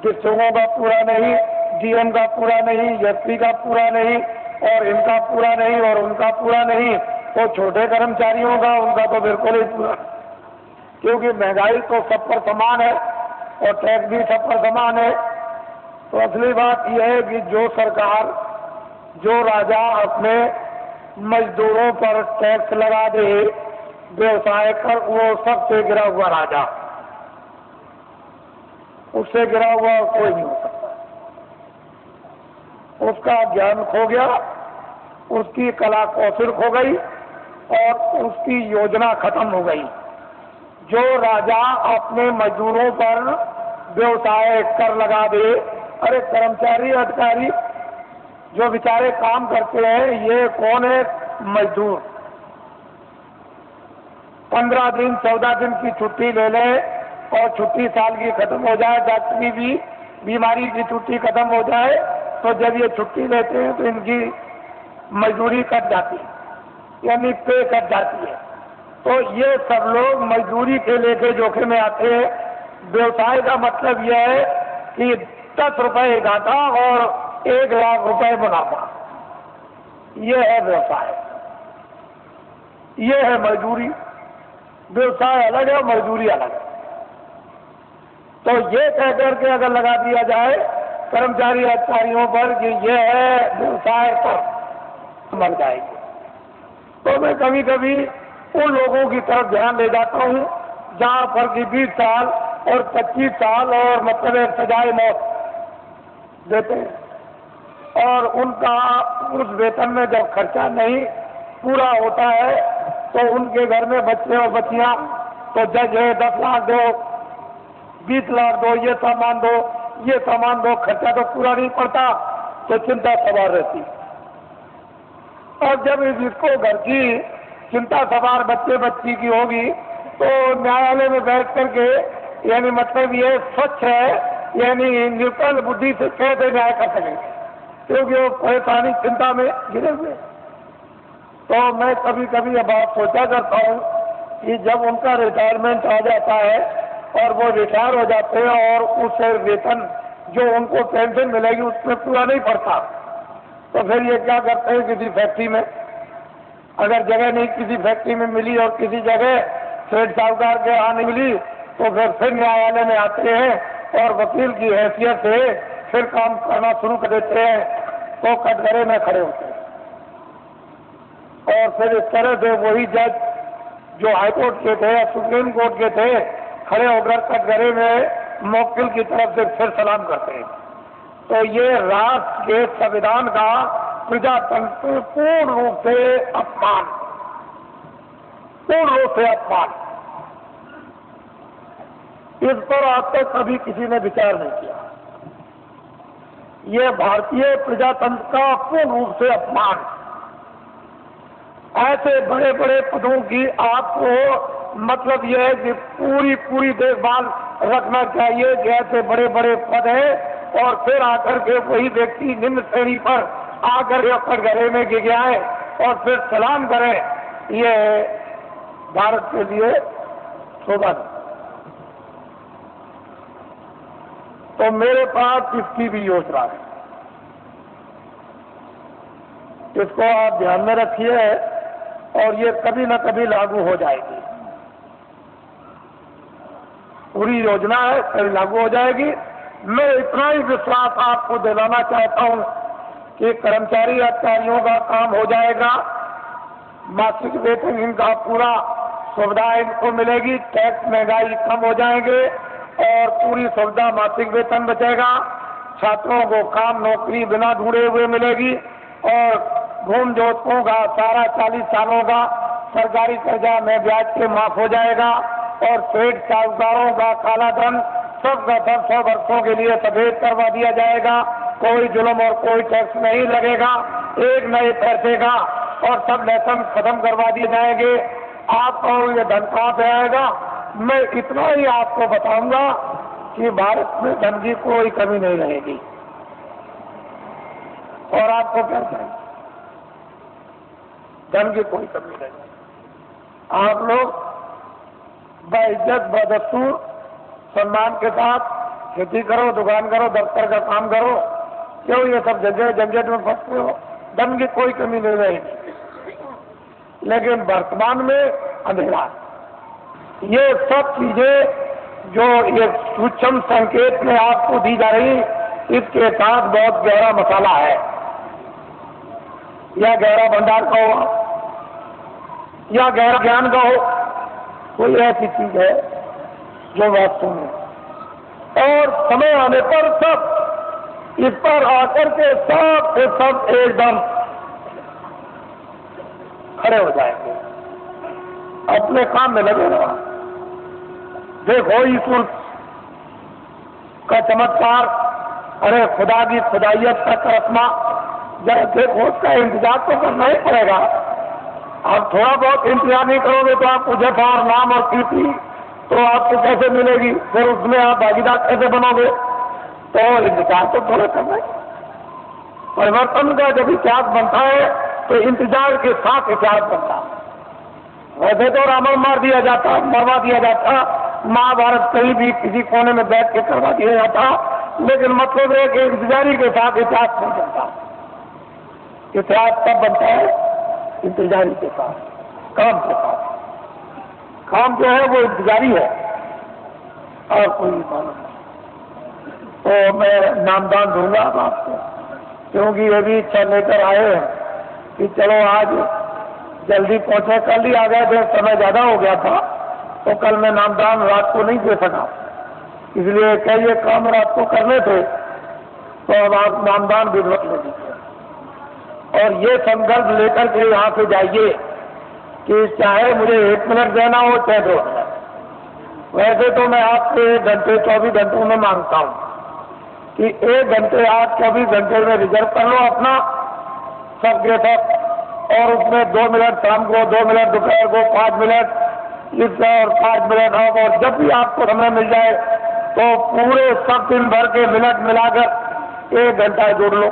डिस्ट्रिक्टों का पूरा नहीं, डीएम का पूरा नहीं, एसपी का पूरा नहीं और इनका पूरा नहीं और उनका पूरा नहीं। तो छोटे कर्मचारियों का उनका तो बिल्कुल ही पूरा, क्योंकि महंगाई तो सब पर समान है और टैक्स भी सब पर समान है। तो असली बात यह है कि जो सरकार, जो राजा अपने मजदूरों पर टैक्स लगा दे व्यवसाय कर, वो सबसे गिरा हुआ राजा, उससे गिरा हुआ कोई नहीं हो सकता। उसका ज्ञान खो गया, उसकी कला कौशल खो गई और उसकी योजना खत्म हो गई। जो राजा अपने मजदूरों पर व्यवसाय कर लगा दे, अरे कर्मचारी अधिकारी जो बेचारे काम करते हैं, ये कौन है? मजदूर 15 दिन 14 दिन की छुट्टी ले ले और छुट्टी साल की खत्म हो जाए, डॉक्टरी भी बीमारी की छुट्टी खत्म हो जाए, तो जब ये छुट्टी लेते हैं तो इनकी मजदूरी कट जाती है, यानी पे कट जाती है। तो ये सब लोग मजदूरी के लेके जोखिम में आते हैं। व्यवसाय का मतलब यह है कि 10 रुपए घाटा और 1 लाख रुपए मुनाफा, ये है व्यवसाय, ये है मजदूरी। व्यवसाय अलग है और मजदूरी अलग है। तो ये कह करके अगर लगा दिया जाए कर्मचारी अधिकारियों पर कि ये है व्यवसाय, तो मर जाएंगे। तो मैं कभी कभी उन लोगों की तरफ ध्यान ले जाता हूँ जहाँ पर कि 20 साल और 25 साल और मतलब एक सजाए मौत देते हैं, और उनका उस वेतन में जब खर्चा नहीं पूरा होता है तो उनके घर में बच्चे और बच्चियां तो जज है 10 लाख दो, 20 लाख दो, ये सामान दो, ये सामान दो, खर्चा तो पूरा नहीं पड़ता, तो चिंता सवार रहती। और जब इसको घर की चिंता सवार बच्चे बच्ची की होगी तो न्यायालय में बैठ करके यानी मतलब ये स्वच्छ है, यानी निर्बल बुद्धि से कैसे न्याय कर सकेंगे, क्योंकि वो परेशानी चिंता में गिरे हुए। तो मैं कभी कभी ये बात सोचा करता हूँ कि जब उनका रिटायरमेंट आ जाता है और वो रिटायर हो जाते हैं और उस वेतन जो उनको पेंशन मिलेगी उसमें पूरा नहीं पड़ता, तो फिर ये क्या करते हैं, किसी फैक्ट्री में अगर जगह नहीं किसी फैक्ट्री में मिली और किसी जगह सेठ साहूकार के यहाँ नहीं मिली तो फिर न्यायालय में आते हैं और वकील की हैसियत से फिर काम करना शुरू कर देते हैं, तो कटघरे में खड़े होते हैं। और फिर इस तरह से वही जज जो हाईकोर्ट के थे या सुप्रीम कोर्ट के थे खड़े होकर कटघरे में मुवक्किल की तरफ से फिर सलाम करते हैं। तो ये राष्ट्र के संविधान का प्रजातंत्र पूर्ण रूप से अपमान, पूर्ण रूप से अपमान। इस पर आज तक कभी किसी ने विचार नहीं किया। ये भारतीय प्रजातंत्र का पूर्ण रूप से अपमान। ऐसे बड़े बड़े पदों की आपको मतलब यह है कि पूरी देखभाल रखना चाहिए कि ऐसे बड़े बड़े पद हैं और फिर आकर के वही व्यक्ति निम्न श्रेणी पर आकर के कटघरे में गिर जाए और फिर सलाम करें, ये भारत के लिए शोभा नहीं। तो मेरे पास इसकी भी योजना है, इसको आप ध्यान में रखिए और ये कभी न कभी लागू हो जाएगी। पूरी योजना है, कभी लागू हो जाएगी। मैं इतना ही विश्वास आपको दिलाना चाहता हूं कि कर्मचारी अधिकारियों का काम हो जाएगा, मासिक वेतन इनका पूरा सुविधा इनको मिलेगी, टैक्स महंगाई कम हो जाएंगे और पूरी सुविधा मासिक वेतन बचेगा। छात्रों को काम नौकरी बिना ढूंढे हुए मिलेगी और घूम जोतकों का सारा 40 सालों का सरकारी कर्जा में ब्याज के माफ हो जाएगा और सेठ साहूकारों का काला धन सब का सब 100 वर्षों के लिए सफेद करवा दिया जाएगा। कोई जुल्म और कोई टैक्स नहीं लगेगा, एक नए पैसे का, और सब लेसन खत्म करवा दिए जाएंगे। आपको ये धन कहाँ से आएगा? मैं इतना ही आपको बताऊंगा कि भारत में धन की कोई कमी नहीं रहेगी। और आपको क्या चाहिए? धन की कोई कमी नहीं। आप लोग बाइज्जत बदस्तूर सम्मान के साथ खेती करो, दुकान करो, दफ्तर का काम करो। क्यों ये सब झंझट में फंसते हो? धन की कोई कमी नहीं रहेगी। लेकिन वर्तमान में अंधेरा, ये सब चीजें जो ये सूक्ष्म संकेत में आपको दी जा रही, इसके साथ बहुत गहरा मसाला है। या गहरा भंडार का हो या गहरा ज्ञान का हो, कोई ऐसी चीज है जो वास्तव में, और समय आने पर सब इस पर आकर के सब एकदम खड़े हो जाएंगे, अपने काम में लगे रहो। देखो ईश्वर का चमत्कार, अरे खुदा की खुदाइयत का करिश्मा, जब देखो उसका इंतजार तो करना ही पड़ेगा। आप थोड़ा बहुत इंतजार नहीं करोगे तो आपको जफा और नाम और कीर्ति तो आपको कैसे मिलेगी? फिर उसमें आप भागीदार कैसे बनोगे? तो इंतजार तो थोड़ा करना है। परिवर्तन का जब इतिहास बनता है तो इंतजार के साथ इतिहास बनता है। वैसे तो रावण मार दिया जाता, मरवा दिया जाता, महाभारत कहीं भी किसी कोने में बैठ के करवा दिया जाता, लेकिन मतलब है कि इंतजारी के साथ इतिहास नहीं बनता। इतिहास तब बनता है इंतजारी के साथ, काम के साथ। काम जो है वो इंतजारी है और कोई मालूम नहीं। तो मैं नामदान दूंगा आपको, क्योंकि ये भी इच्छा लेकर आए हैं कि चलो आज जल्दी पहुंचे। कल ही आ गए थे, समय ज़्यादा हो गया था, तो कल मैं नामदान रात को नहीं दे सका, इसलिए कई ये काम रात को करने थे, तो अब आप नामदान विधिवत ले लीजिए। और ये संकल्प लेकर के यहाँ से जाइए कि चाहे मुझे 1 मिनट देना हो चाहे 2 मिनट। वैसे तो मैं आपसे 1 घंटे 24 घंटों में मांगता हूँ कि 1 घंटे आप 24 घंटे में रिजर्व कर लो अपना सबके सब, और उसमें 2 मिनट शाम को, 2 मिनट दोपहर को, 5 मिनट इसका और 5 मिनट अब, और जब भी आपको समय मिल जाए तो पूरे सब दिन भर के मिनट मिलाकर 1 घंटा जोड़ लो।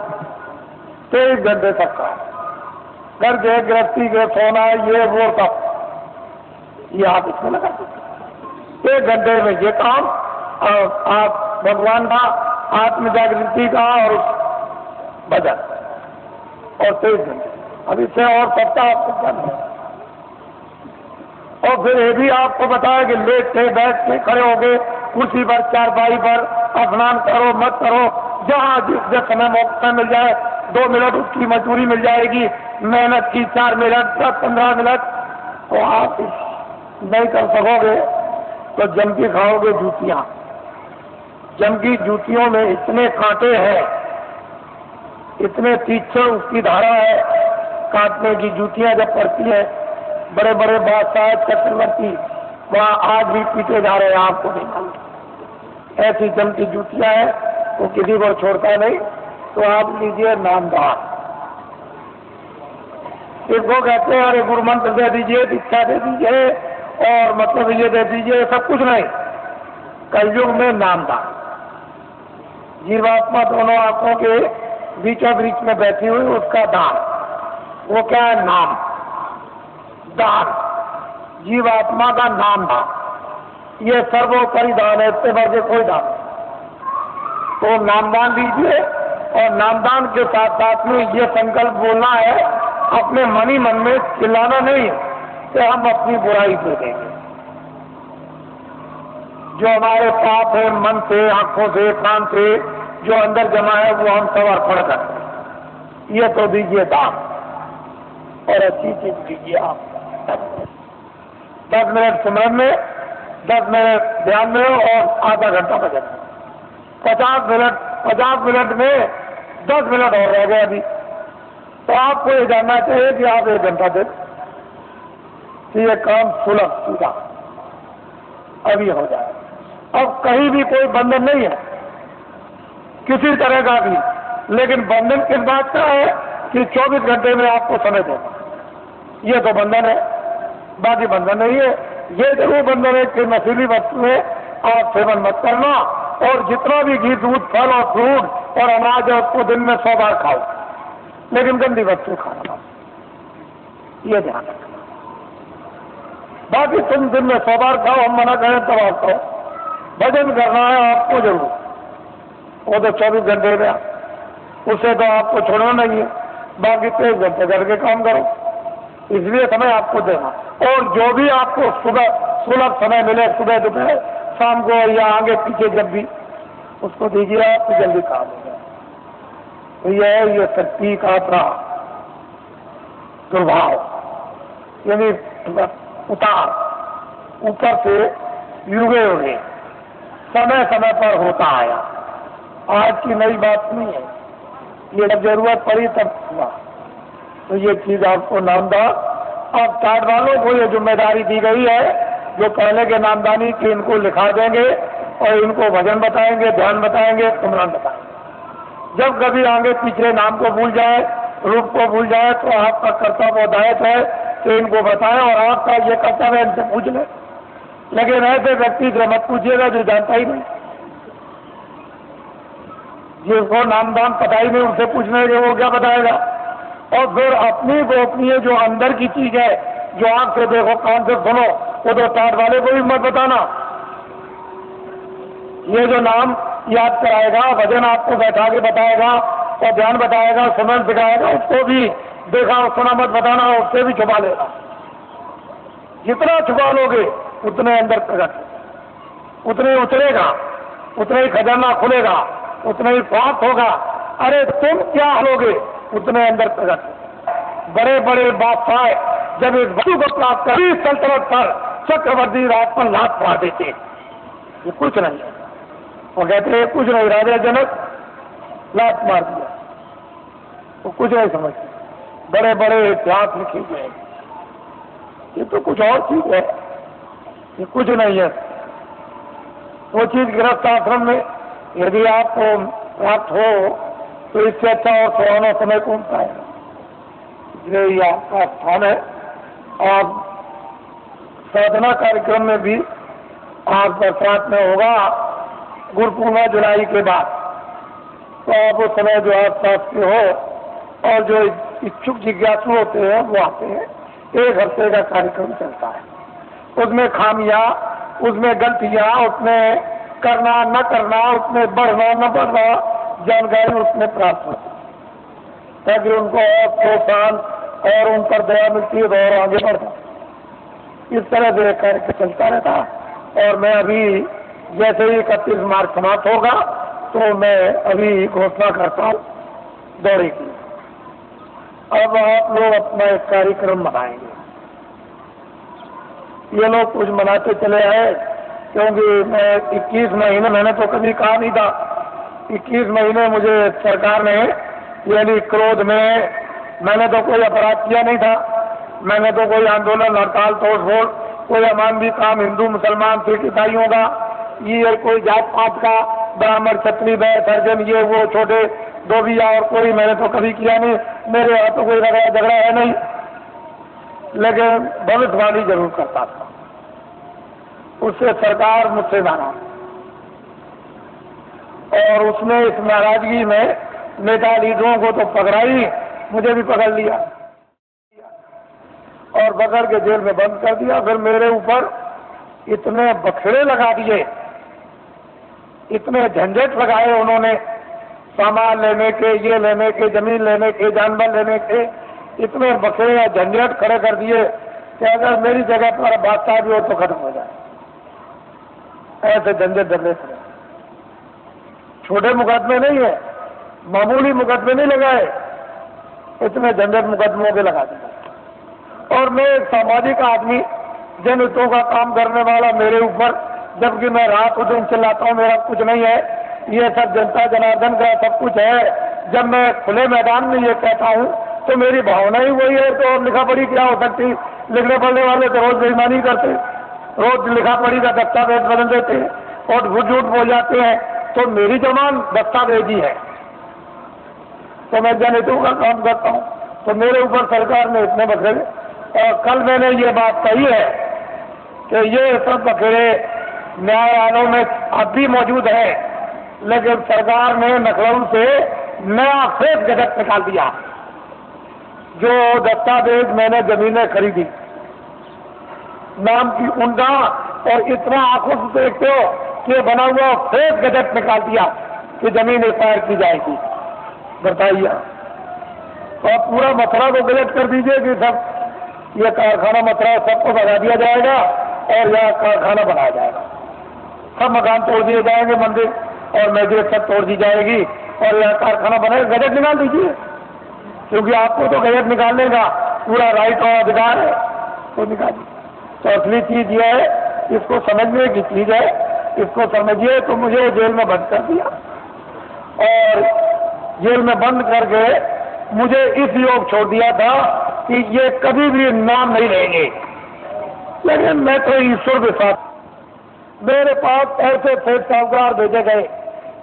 23 घंटे तक का घर के गृहस्थी के सोना ये वो सब ये आप इसमें लगा सकते। 1 घंटे में ये काम आप भगवान का आत्म जागृति का और भजन, और 23 घंटे। अब इससे और सप्ताह आपको करना है। और फिर ये भी आपको बताया कि लेट के बैठ के खड़े हो गए कुर्सी पर, चारपाई पर, स्नान करो मत करो, जहाँ जिस समय मौका मिल जाए 2 मिनट उसकी मजदूरी मिल जाएगी, मेहनत की 4 मिनट 10-15 मिनट, तो आप नहीं कर सकोगे तो जम के खाओगे जूतियाँ। जम की जूतियों में इतने कांटे हैं, इतने तीक्ष्ण उसकी धारा है, काटने की जूतियाँ जब पड़ती हैं, बड़े बड़े बादशाह चक्रवर्ती वहाँ आज भी पीटे जा रहे हैं, आपको नहीं मालूम। ऐसी जम की जूतियाँ हैं, वो किसी को छोड़ता नहीं। तो आप लीजिए नामदान, इसको कहते हैं अरे गुरु मंत्र दे दीजिए, दीक्षा दे दीजिए और मतलब ये दे दीजिए, सब कुछ नहीं। कलयुग में नामदान, जीवात्मा दोनों आंखों के बीचों बीच में बैठी हुई उसका दान, वो क्या है? नाम दान, जीवात्मा का नाम दान, ये सर्वोपरि दान है, इससे बढ़ के कोई दान। तो नामदान दीजिए, और नामदान के साथ साथ में ये संकल्प बोलना है अपने मन ही मन में, चिल्लाना नहीं कि हम अपनी बुराई दे देंगे। जो हमारे पाप है मन से, आंखों से, कान से जो अंदर जमा है वो हम सब अर्पण करते हैं। ये तो दीजिए दान, और अच्छी चीज दीजिए आप। 10 मिनट सिमरन में, 10 मिनट ध्यान में और आधा घंटा भजन में। 50 मिनट में 10 मिनट और रह गए अभी, तो आपको ये जानना चाहिए कि आप 1 घंटा दें कि ये काम सुलभ सीधा अभी हो जाए। अब कहीं भी कोई बंधन नहीं है किसी तरह का भी, लेकिन बंधन किस बात का है कि 24 घंटे में आपको समय देना, ये तो बंधन है, बाकी बंधन नहीं है। ये जरूर बंधन है कि नशीली वस्तुएं आप सेवन मत करना, और जितना भी घी, दूध, फल और फ्रूट और अनाज है उसको दिन में 100 बार खाओ, लेकिन गंदी वस्तु खाना, ये ध्यान रखना। बाकी तुम दिन में 100 बार खाओ, हम मना करें तब आप खाओ। भजन करना है आपको जरूर, वो तो 24 घंटे में, उससे तो आपको छोड़ना नहीं है। बाकी 23 घंटे करके काम करो, इसलिए समय आपको देना। और जो भी आपको सुलभ समय मिले, सुबह दोपहर शाम को या आगे पीछे जब भी, उसको दीजिए, आपको जल्दी काम हो जाए। तो ये शक्ति का दुर्भाव, यानी उतार ऊपर से युगे युगे समय समय पर होता आया, आज की नई बात नहीं है, ये जब जरूरत पड़ी तब हुआ। तो ये चीज आपको नामदान, अब कार्ड वालों को ये जिम्मेदारी दी गई है जो पहले के नामदानी की, इनको लिखा देंगे और इनको भजन बताएंगे, ध्यान बताएंगे, सिमरन बताएंगे। जब कभी आगे पिछले नाम को भूल जाए, रूप को भूल जाए, तो आपका कर्तव्य दायित्व है कि इनको बताएं, और आपका ये कर्तव्य है इनसे पूछ लें। लेकिन ऐसे व्यक्ति से मत पूछिएगा जो जानता ही नहीं, जिसको नामदान पता ही नहीं, उनसे पूछने के वो क्या बताएगा। और फिर अपनी गोपनीय जो अंदर की चीज है, जो आंख से देखो, कान से सुनो, वो तो टाट वाले को भी मत बताना। ये जो नाम याद कराएगा, भजन आपको बैठा के बताएगा और ध्यान बताएगा, सिमरन सिखाएगा, उसको भी देखा और सुना मत बताना, उससे भी छुपा लेना। जितना छुपा लोगे उतने अंदर प्रकट, उतने उतरेगा, उतने ही खजाना खुलेगा, उतने ही प्राप्त होगा। अरे तुम क्या लोगे उतने अंदर प्रकट। बड़े बड़े बादशाह जब इस वस्तु को प्राप्त कर सल्तनत पर चक्रवर्ती राज पर लात मार देते, ये कुछ नहीं है। वो कहते हैं कुछ नहीं, राजा जनक लात मार दिया, वो कुछ नहीं समझते। बड़े बड़े इतिहास लिखे गए, ये तो कुछ और चीज है, ये कुछ नहीं है। वो चीज गृहस्थ आश्रम में यदि आपको प्राप्त हो तो इससे अच्छा और सुहाना समय कौन सा है। इसलिए ये आपका स्थान है। आप साधना कार्यक्रम में भी आप बरसात में होगा गुरु पूर्णिमा जुलाई के बाद, तो आप उस समय जो आसपास के हो और जो इच्छुक जिज्ञासु होते हैं वो आते हैं। 1 हफ्ते का कार्यक्रम चलता है, उसमें खामियां, उसमें गलतियां, उसमें करना न करना, उसमें बढ़ना न बढ़ना जानकारी उसमें प्राप्त होती है, ताकि उनको और प्रोत्साहन और उन पर दया मिलती है और आगे बढ़ता। इस तरह से कार्य चलता रहता। और मैं अभी जैसे ही 31 मार्च समाप्त होगा तो मैं अभी घोषणा करता हूँ दौरे की। अब आप लोग अपना एक कार्यक्रम बनाएंगे। ये लोग कुछ मनाते चले आए, क्योंकि मैं 21 महीने, मैंने तो कभी कहा नहीं था, 21 महीने मुझे सरकार ने यानी क्रोध में, मैंने तो कोई अपराध किया नहीं था, मैंने तो कोई आंदोलन हड़ताल तोड़फोड़, कोई अमानवीय काम हिंदू मुसलमान सिख ईसाइयों का, ये कोई जात पात का, ब्राह्मण क्षत्रिय वैश्य सर्जन ये वो छोटे धोबिया और कोई मैंने तो कभी किया नहीं। मेरे यहाँ तो कोई झगड़ा है नहीं, लेकिन भविष्यवाणी जरूर करता था। उससे सरकार मुझसे नाराज, और उसने इस नाराजगी में नेता लीडरों को तो पकड़ाई, मुझे भी पकड़ लिया और पकड़ के जेल में बंद कर दिया। फिर मेरे ऊपर इतने बखेड़े लगा दिए, इतने झंझट लगाए उन्होंने, सामान लेने के, ये लेने के, जमीन लेने के, जानवर लेने के, इतने बखेड़े झंझट खड़े कर दिए कि अगर मेरी जगह पर बादशाह भी हो तो खत्म हो जाए। ऐसे झंझट डरने पड़े। छोटे मुकदमे नहीं है, मामूली मुकदमे नहीं लगाए, इतने झंझट मुकदमों के लगा दिए। और मैं एक सामाजिक आदमी, जनहितों का काम करने वाला, मेरे ऊपर, जबकि मैं रात दिन चिल्लाता हूँ मेरा कुछ नहीं है, ये सब जनता जनार्दन का सब कुछ है। जब मैं खुले मैदान में ये कहता हूँ तो मेरी भावना ही वही है, तो और लिखा पढ़ी क्या हो सकती। लिखने पढ़ने वाले तो रोज बेईमानी करते, रोज लिखा पढ़ी का दस्तावेज बदल देते और झूठ बोल जाते हैं। तो मेरी जमान दस्तावेजी है, तो मैं जनहितों का काम करता हूँ, तो मेरे ऊपर सरकार ने इतने बखेड़े। और कल मैंने ये बात कही है कि ये सब बखेड़े न्यायालयों में अब भी मौजूद है, लेकिन सरकार ने लखनऊ से नया फेक गजट निकाल दिया। जो दस्तावेज मैंने जमीनें खरीदी नाम की उनका, और इतना आंखों से देखते हो कि बना हुआ फेक गजट निकाल दिया कि जमीन एक्वायर की जाएगी। बताइए, और पूरा मथुरा को गलत कर दीजिए कि सब ये कारखाना मथुरा सबको बना दिया जाएगा और यहाँ कारखाना बनाया जाएगा। सब मकान तोड़ दिए जाएंगे, मंदिर और मस्जिद सब तोड़ दी जाएगी और यहाँ कारखाना बनाएगा। गजट निकाल दीजिए, क्योंकि आपको तो गजट निकालने का पूरा राइट और अधिकार है, तो निकालिए। तो असली चीज ये है, इसको समझने की चीज है, इसको समझिए। तो मुझे जेल में बंद कर दिया और जेल में बंद करके मुझे इस योग छोड़ दिया था कि ये कभी भी नाम नहीं लेंगे। लेकिन मैं तो ईश्वर के साथ, मेरे पास ऐसे सेठ साहूकार भेजे गए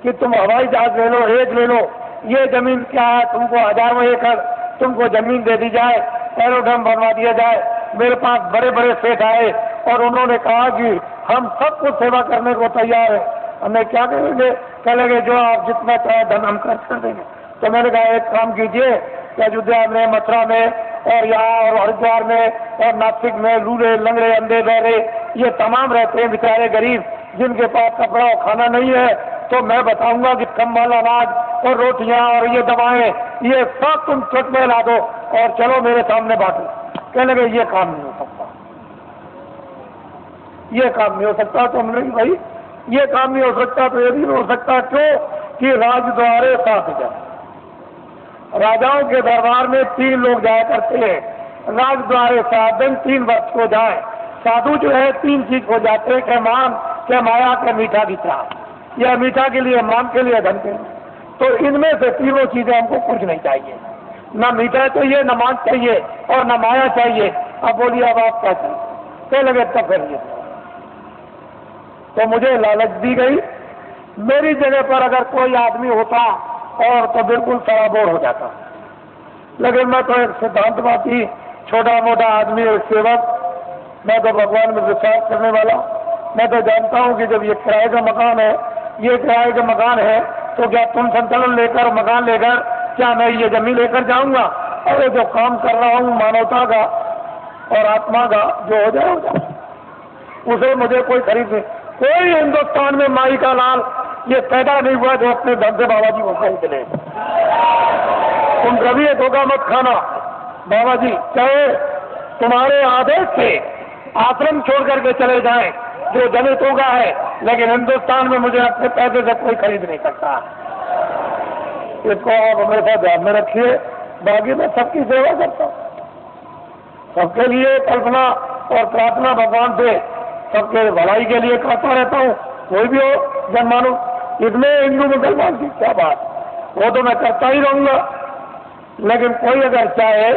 कि तुम हवाई जहाज ले लो, रेत ले लो, ये जमीन क्या है, तुमको हजारों एकड़ तुमको जमीन दे दी जाए, एरोड्रम बनवा दिया जाए। मेरे पास बड़े बड़े सेठ आए और उन्होंने कहा कि हम सब कुछ सेवा करने को तैयार है, हमें क्या करेंगे। कह लगे जो आप जितना चाहे धन हम खर्च कर देंगे। तो मैंने कहा एक काम कीजिए कि अयोध्या में, मथुरा में और यहाँ और हरिद्वार में और नासिक में लूले लंगड़े अंधे बहरे ये तमाम रहते हैं बेचारे गरीब, जिनके पास कपड़ा और खाना नहीं है, तो मैं बताऊंगा कि कंबल, अनाज और रोटियां और ये दवाएं ये सब तुम ट्रक में ला दो और चलो मेरे सामने बांटो। कहने लगे ये काम नहीं हो सकता, ये काम नहीं हो सकता। तो हमने भाई ये काम नहीं हो सकता तो ये भी नहीं हो सकता। क्यों कि राजद्वारे 7 जन, राजाओं के दरबार में 3 लोग जाया करते हैं राज द्वारे साधन 3 वर्ष हो जाए। साधु जो है 3 चीज हो जाते हैं, के मान, के माया, के मीठा की चाह। यह मीठा के लिए, मान के लिए, धन के लिए। तो इनमें से तीनों चीजें हमको कुछ नहीं चाहिए, न मीठा चाहिए, न मान चाहिए और न माया चाहिए। अब बोलिए अब आप क्या चाहिए? क्या लगे तब फिर ये तो मुझे लालच दी गई। मेरी जगह पर अगर कोई आदमी होता और तो बिल्कुल सराबोर हो जाता, लेकिन मैं तो एक सिद्धांतवादी, छोटा मोटा आदमी, एक सेवक, मैं तो भगवान में विश्वास करने वाला। मैं तो जानता हूं कि जब ये किराए का मकान है, ये किराए का मकान है, तो क्या तुम संतुलन लेकर, मकान लेकर, क्या मैं ये जमीन लेकर जाऊंगा? और जो काम कर रहा हूं मानवता का और आत्मा का, जो हो जाए हो जाए, उसे मुझे कोई खरीद नहीं। कोई हिंदुस्तान में माई का लाल ये पैदा नहीं हुआ जो अपने धन से बाबा जी को खरीद ले। तुम कभी ये धोखा मत खाना। बाबा जी चाहे तुम्हारे आदेश से आश्रम छोड़ करके चले जाएं, जो दलितों का है, लेकिन हिंदुस्तान में मुझे अपने पैसे से कोई खरीद नहीं सकता। इसको आप हमेशा ध्यान में रखिए। बाकी मैं सबकी सेवा करता हूँ, सबके लिए कल्पना और प्रार्थना भगवान से सबके भलाई के लिए करता रहता हूँ। कोई भी हो जनमानुष, इसमें हिंदू मुसलमान की क्या बात, वो तो मैं करता ही रहूंगा। लेकिन कोई अगर चाहे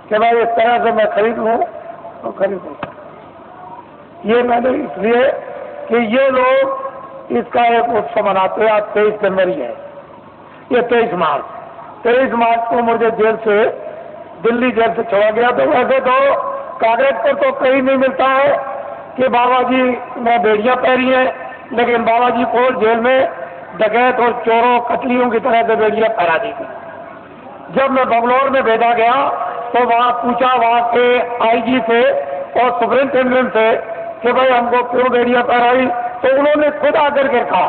कि भाई इस तरह से मैं खरीद लूँ तो खरीद लूँ। ये मैंने इसलिए कि ये लोग इसका एक उत्सव मनाते हैं। आज 23 जनवरी है, ये 23 मार्च को मुझे जेल से, दिल्ली जेल से छोड़ा गया। तो वैसे तो कागज पर तो कहीं नहीं मिलता है कि बाबा जी ने बेड़ियां पहनी है, लेकिन बाबा जी को जेल में डकैत और चोरों कतलियों की तरह से बेड़ियां पहरा दी थी। जब मैं बंगलौर में भेजा गया तो वहां पूछा, वहां के आईजी से और सुपरिंटेंडेंट से कि भाई हमको क्यों बेड़ियां पहराई? तो उन्होंने खुद आकर के कहा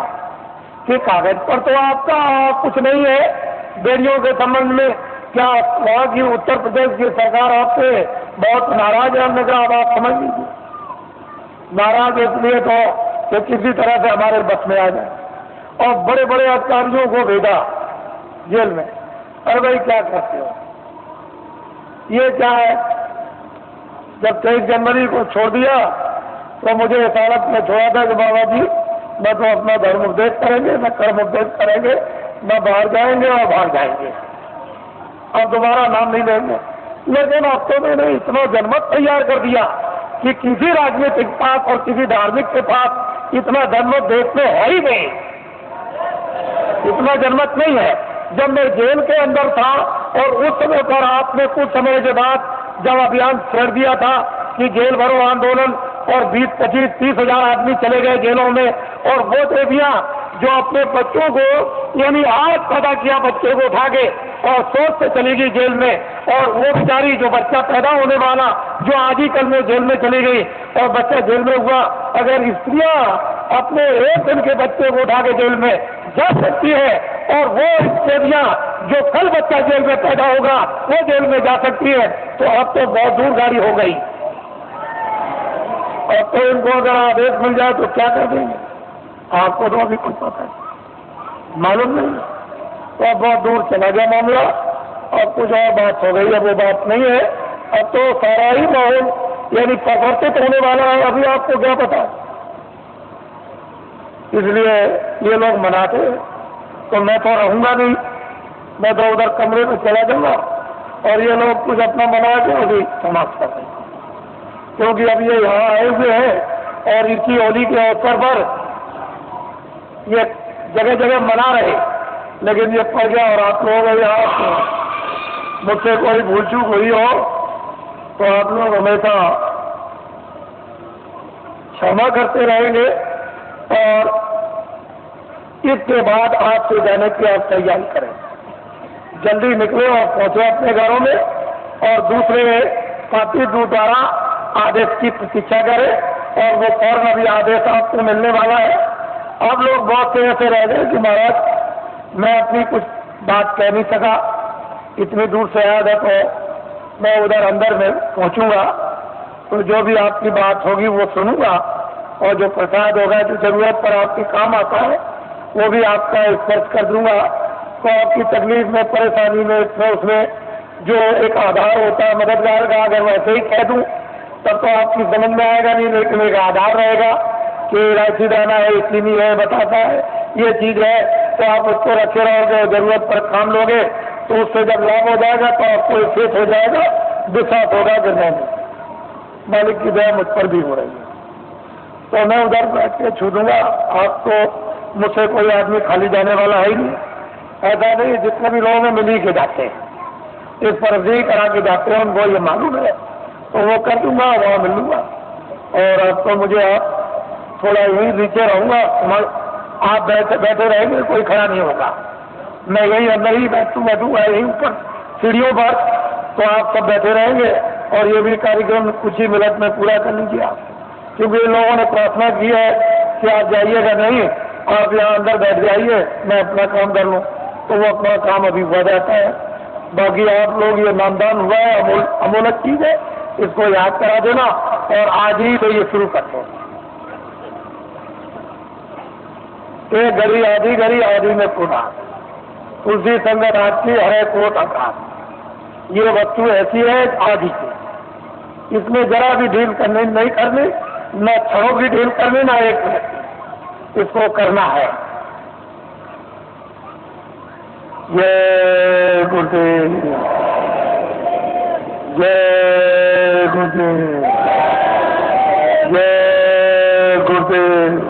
कि कागज पर तो आपका कुछ नहीं है बेड़ियों के संबंध में, क्या वहां की उत्तर प्रदेश की सरकार आपसे बहुत नाराज है? हमने कहा अब आप समझ लीजिए, नाराज इसलिए तो कि किसी तरह से हमारे बस में आ जाए। और बड़े बड़े अधिकारियों को भेजा जेल में। अरे भाई क्या करते हो, ये क्या है? जब 23 जनवरी को छोड़ दिया तो मुझे इस हालत में छोड़ा था कि बाबा जी मैं तो अपना धर्म उपदेश करेंगे, न कर्म उपदेश करेंगे, न बाहर जाएंगे और बाहर जाएंगे, अब दोबारा नाम नहीं लेंगे। लेकिन अब तो मैंने इतना जनमत तैयार कर दिया कि किसी राजनीतिक पास और किसी धार्मिक के पास इतना जनमत देश में है ही नहीं, इतना जनमत नहीं है। जब मैं जेल के अंदर था और उस समय पर आपने कुछ समय के बाद जब अभियान छेड़ दिया था कि जेल भरो आंदोलन, और 20, 25, 30 हजार आदमी चले गए जेलों में, और वो देवियां जो अपने बच्चों को, यानी आज पैदा किया बच्चे को उठा के और सोच से चली गई जेल में, और वो बेचारी जो बच्चा पैदा होने वाला जो आज ही कल में जेल में चली गई और बच्चा जेल में हुआ, अगर स्त्रियां अपने 1 दिन के बच्चे को उठा के जेल में जा सकती है और वो देवियां जो कल बच्चा जेल में पैदा होगा वो जेल में जा सकती है, तो अब तो बहुत दूर गाड़ी हो गई। अब तो इनको अगर आदेश मिल जाए तो क्या कर देंगे? आपको तो अभी कुछ पता है मालूम नहीं, तो अब बहुत दूर चला गया मामला। अब कुछ और बात हो गई, अब वो बात नहीं है। अब तो सारा ही माहौल यानी परिवर्तित होने वाला है, अभी आपको क्या पता है? इसलिए ये लोग मनाते हैं, तो मैं तो रहूंगा नहीं, मैं तो उधर कमरे में चला जाऊंगा और ये लोग कुछ अपना मना के अभी समाप्त कर देंगे। क्योंकि अब ये यहाँ आए हुए हैं और इनकी होली के अवसर पर ये जगह जगह मना रहे, लेकिन ये पड़ गया और आप लोग यहाँ मुझसे कोई भूल चूक हुई हो तो आप लोग हमेशा क्षमा करते रहेंगे। और इसके बाद आज से जाने की आप तैयारी करें, जल्दी निकले और पहुंचे अपने घरों में, और दूसरे पार्टी द्वारा आदेश की प्रतीक्षा करें और वो फौरन अभी आदेश आपको मिलने वाला है। अब लोग बहुत से ऐसे रह गए कि महाराज मैं अपनी कुछ बात कह नहीं सका, इतनी दूर से आया था, तो मैं उधर अंदर में पहुंचूंगा तो जो भी आपकी बात होगी वो सुनूंगा, और जो प्रसाद होगा जो जरूरत पर आपके काम आता है वो भी आपका स्पर्श कर दूंगा। तो आपकी तकलीफ में, परेशानी में, उसमें जो एक आधार होता है मददगार का, अगर वैसे ही कह दूं तब तो आपकी समझ में आएगा नहीं, लेकिन एक आधार रहेगा कि इलायची दाना है, चीनी है, बताता है ये चीज है, तो आप उसको रखे रहोगे, जरूरत पर काम लोगे तो उससे जब लाभ हो जाएगा तो आपको इफेक्ट हो जाएगा, विश्वास होगा गिरने में। मालिक की दया मुझ पर भी हो रही है, तो मैं उधर बैठ के छू दूंगा। आपको मुझसे कोई आदमी खाली जाने वाला है ही नहीं, ऐसा नहीं, जितने भी लोग हैं मिल ही के जाते हैं, इस पर अर्जी करा के जाते हैं, उनको ये मालूम है तो वो कर दूंगा, वहाँ मिल लूंगा। और अब तो मुझे आप थोड़ा यही नीचे रहूंगा, आप बैठे रहेंगे, कोई खड़ा नहीं होगा, मैं यही अंदर ही बैठूंगा यही ऊपर सीढ़ियों पर, तो आप सब बैठे रहेंगे और ये भी कार्यक्रम कुछ ही मिनट में पूरा कर लीजिए आप, क्योंकि इन लोगों ने प्रार्थना की है कि आप जाइएगा नहीं, आप यहाँ अंदर बैठ जाइए, मैं अपना काम कर लूँ, तो वो अपना काम अभी हो जाता है। बाकी आप लोग ये नामदान हुआ है, अमोलक चीज है, इसको याद करा देना और आज ही तो ये शुरू करते हैं। एक घड़ी आदि में पूरा तुलसी संगत आपकी हरे कोट अपराध, ये वस्तु ऐसी है आदि की, इसमें जरा भी ढील करनी नहीं करनी, न क्षणों की ढील करनी, ना एक मिनट, इसको करना है। जय गुरुदेव, जय गुरुदेव, जय गुरुदेव।